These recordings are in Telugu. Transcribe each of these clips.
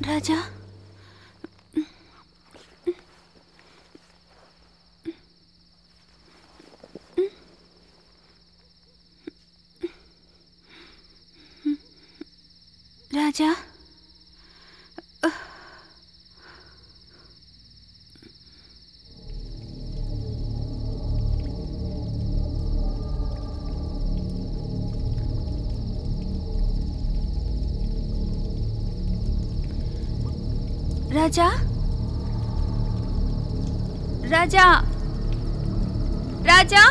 Raja Raja Raja Raja Raja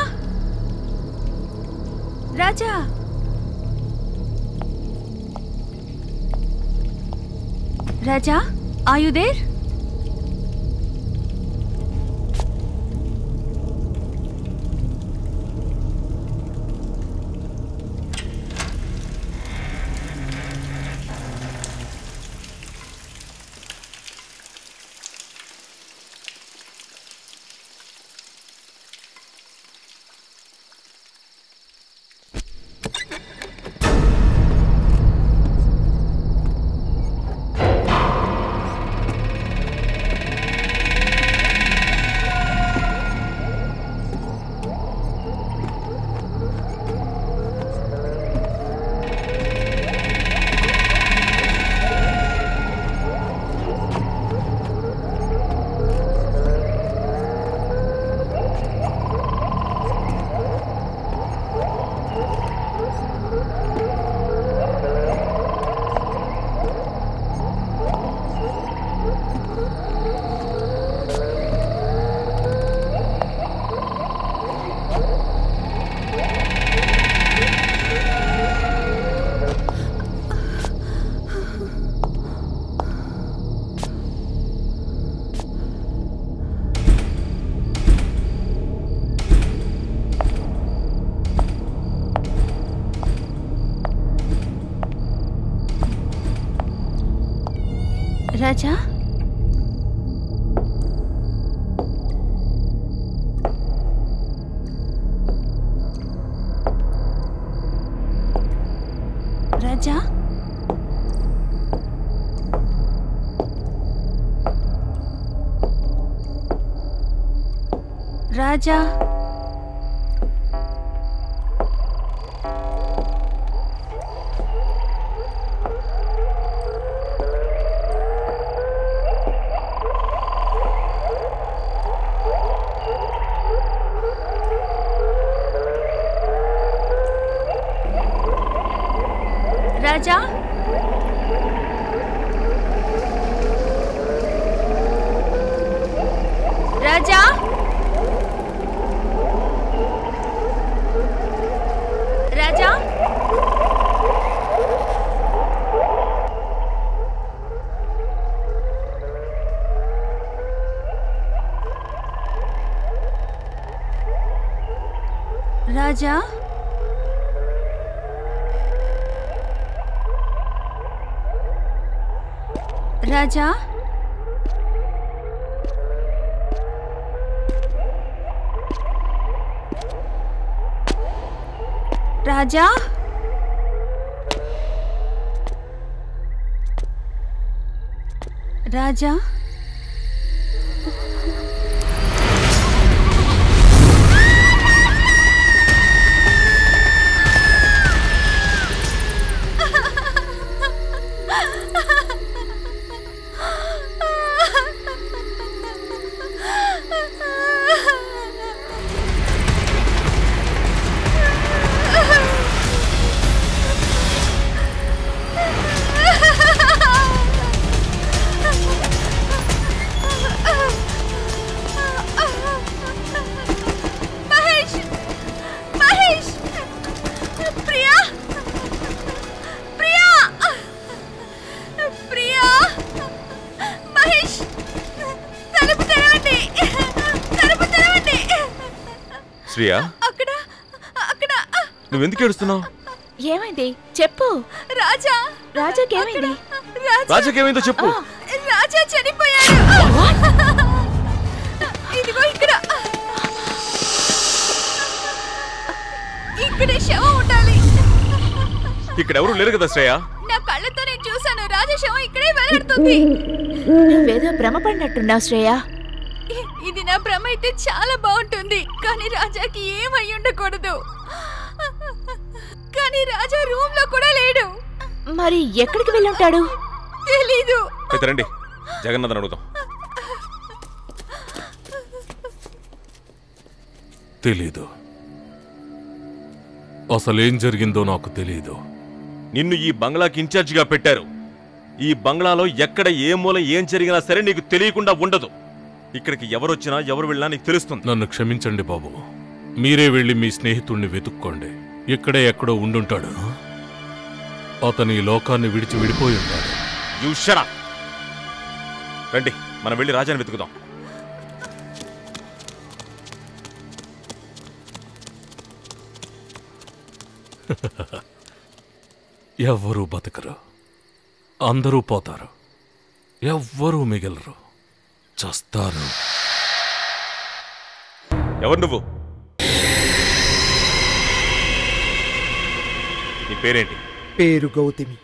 Raja Raja are you there? राजा राजा राजा राजा राजा राजा राजा राजा राजा राजा శ్రియా నువ్వెందుకు ఏడుస్తున్నావు? ఏమైంది చెప్పు. రాజాకేమైంది? రాజాకేమైందో చెప్పు. రాజా చనిపోయాడు. ఇదిగో ఇక్కడ శవం ఉండాలి. ఇక్కడ ఎవరు లేరు కదా శ్రేయ. నా కళ్ళతో నేను చూశాను. రాజా శవం ఇక్కడే వేలాడుతుంది. నువ్వేదో భ్రమపడినట్టున్నావు శ్రేయ. ఇది నా భ్రమ అయితే చాలా బాగుంటుంది, కానీ రాజాకి ఏమై ఉండకూడదు. కానీ రాజా రూమ్ లో కూడా లేడు. మరి ఎక్కడికి వెళ్ళుంటాడు? తెలీదు. అయితే రండి జగన్నాథన్ అడుగుదాం. తెలీదు. అసలేం జరిగిందో నాకు తెలీదు. నిన్ను ఈ బంగ్లాకి ఇన్ఛార్జిగా పెట్టారు. ఈ బంగ్లాలో ఎక్కడ ఏ మూల ఏం జరిగినా సరే నీకు తెలియకుండా ఉండదు. ఇక్కడికి ఎవరొచ్చినా ఎవరు వెళ్ళినా నీకు తెలుస్తుంది. నన్ను క్షమించండి బాబు. మీరే వెళ్ళి మీ స్నేహితుణ్ణి వెతుక్కోండి. ఇక్కడే ఎక్కడో ఉండుంటాడు. అతని ఈ లోకాన్ని విడిచి విడిపోయి ఉంటాడు. You shut up. రండి మనం వెళ్ళి రాజాని వెతుకుదాం. ఎవ్వరూ బతకరు, అందరూ పోతారు, ఎవ్వరూ మిగలరు, చస్తారు. ఎవరు నువ్వు? నీ పేరేంటి? పేరు గౌతమి.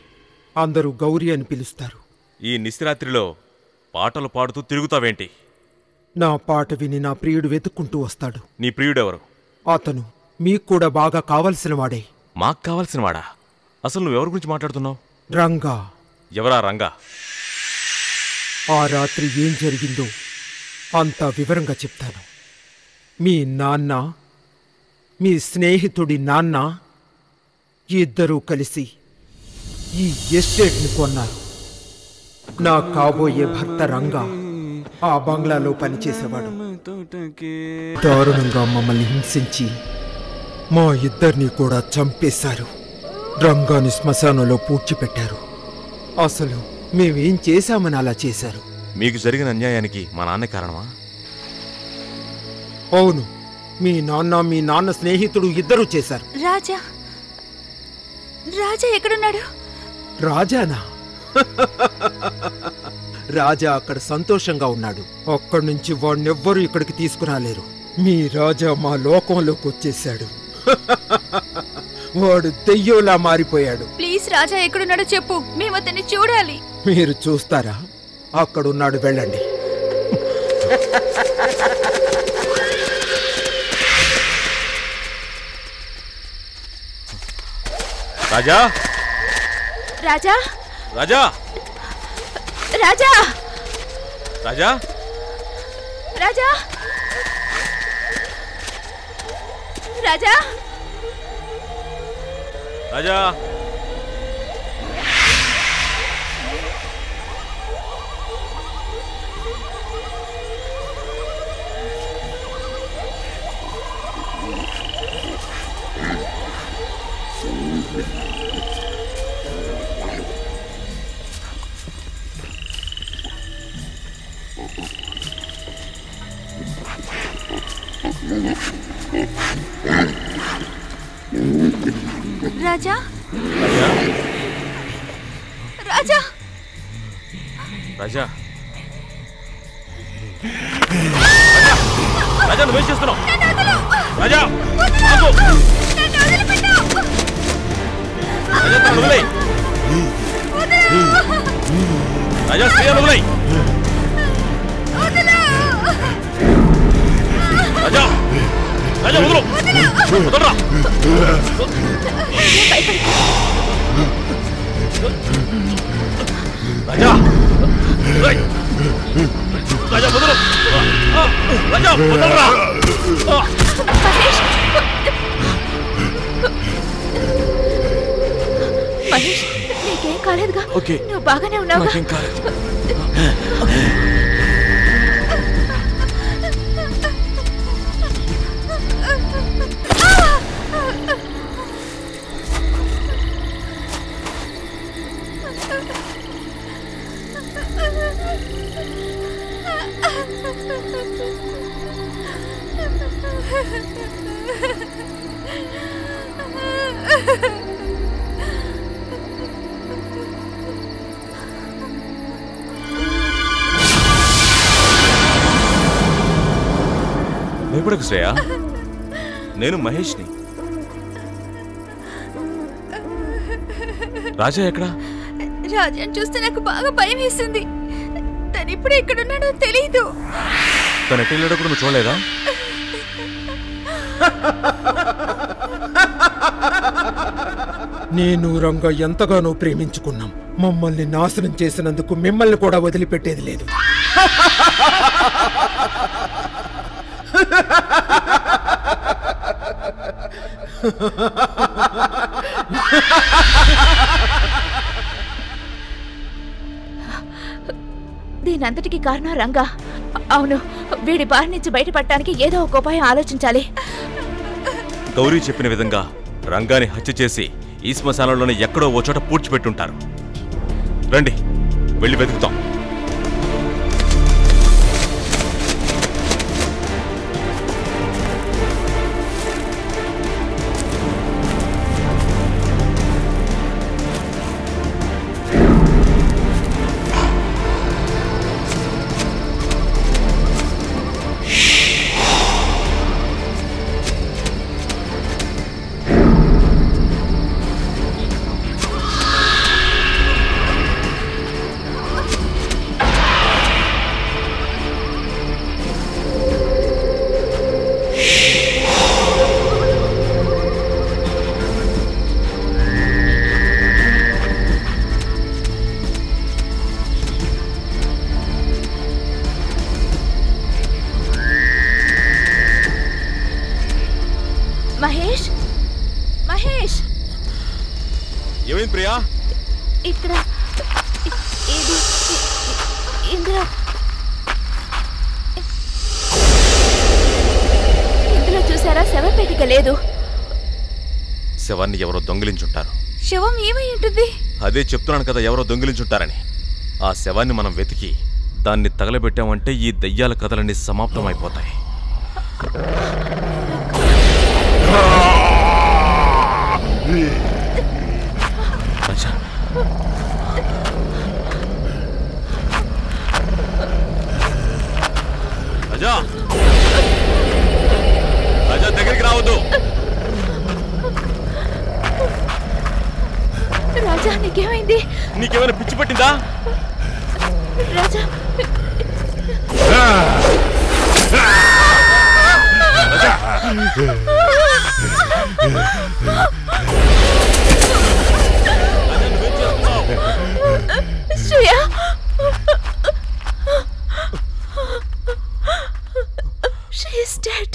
అందరూ గౌరీ అని పిలుస్తారు. ఈ నిశిరాత్రిలో పాటలు పాడుతూ తిరుగుతావేంటి? నా పాట విని నా ప్రియుడు వెతుక్కుంటూ వస్తాడు. నీ ప్రియుడెవరు? అతను మీకు కూడా బాగా కావలసిన వాడే. మాకు కావాల్సిన వాడా? అసలు నువ్వెవరి గురించి మాట్లాడుతున్నావు? రంగా. ఎవరా రంగా? ఆ రాత్రి ఏం జరిగిందో అంతా వివరంగా చెప్తాను. మీ నాన్న, మీ స్నేహితుడి నాన్న ఇద్దరూ కలిసి ఈ ఎస్టేట్ని కొన్నారు. నా కాబోయే భర్త రంగా ఆ బంగ్లాలో పనిచేసేవాడు. దారుణంగా మమ్మల్ని హింసించి మా ఇద్దరిని కూడా చంపేశారు. రంగాని శ్మశానంలో పూడ్చిపెట్టారు. అసలు మేమేం చేశామని అలా చేశారు? మీకు జరిగిన అన్యాయానికి మా నాన్నే కారణమా? అవును, మీ నాన్న స్నేహితుడు ఇద్దరూ చేశారు. రాజా రాజా ఎక్కడున్నాడు? రాజానా? రాజా అక్కడ సంతోషంగా ఉన్నాడు. అక్కడి నుంచి వాడినెవ్వరూ ఇక్కడికి తీసుకురాలేరు. మీ రాజా మా లోకంలోకి వచ్చేశాడు. వాడు దెయ్యంలా మారిపోయాడు. ప్లీజ్ రాజా ఎక్కడున్నాడో చెప్పు, మేము అతన్ని చూడాలి. మీరు చూస్తారా? అక్కడున్నాడు, వెళ్ళండి. రాజా రాజా రాజా రాజా రాజా రాజా రాజా రాజా రాజా రాజా రాజా రాజా నువ్వేం చేస్తున్నావు? రాజా ఆగు! రాజా తను వదిలేయ్. రాజా శ్రేయను వదిలేయ్. రాజా రాజా వదలు, వదలరా. రాజా రాజా వదలు. రాజా వదలరా. మహేష్, నీకేం కాలేదుగా? ఓకే, నువ్వు బాగానే ఉన్నావు. నాకేం కాలేదు. భయపడకు శ్రేయ, నేను మహేష్ని. రాజా ఎక్కడా? రాజాని చూస్తే నాకు బాగా భయం వేసింది. తను ఇప్పుడు ఎక్కడున్నాడో తెలీదు. తను ఎటు వెళ్ళాడో కూడా నువ్వు చూడలేదా? నేను రంగా ఎంతగానో ప్రేమించుకున్నాం. మమ్మల్ని నాశనం చేసినందుకు మిమ్మల్ని కూడా వదిలిపెట్టేది లేదు. దీనంతటికి కారణం రంగా. అవును, వీడి బారి నుంచి బయటపడటానికి ఏదో ఒక ఉపాయం ఆలోచించాలి. గౌరీ చెప్పిన విధంగా రంగాని హత్య చేసి ఈ శ్మశానంలోనే ఎక్కడో ఓ చోట పూడ్చిపెట్టుంటారు. రండి, వెళ్ళి వెతుకుతాం. మహేష్, మహేష్, ఏమైంది ప్రియా? ఇక్కడ ఇందులో చూసారా? శవపేటిక లేదు. శవాన్ని ఎవరో దొంగిలించుంటారు. శవం ఏమై ఉంటుంది? అదే చెప్తున్నాను కదా, ఎవరో దొంగిలించుంటారని. ఆ శవాన్ని మనం వెతికి దాన్ని తగలబెట్టామంటే ఈ దయ్యాల కథలన్నీ సమాప్తం అయిపోతాయి. రాజా, రాజా దగ్గరికి రావద్దు. రాజా, నీకేమైంది? నీకేమైనా పిచ్చి పట్టిందా? రాజా, శ్రేయా, she is dead.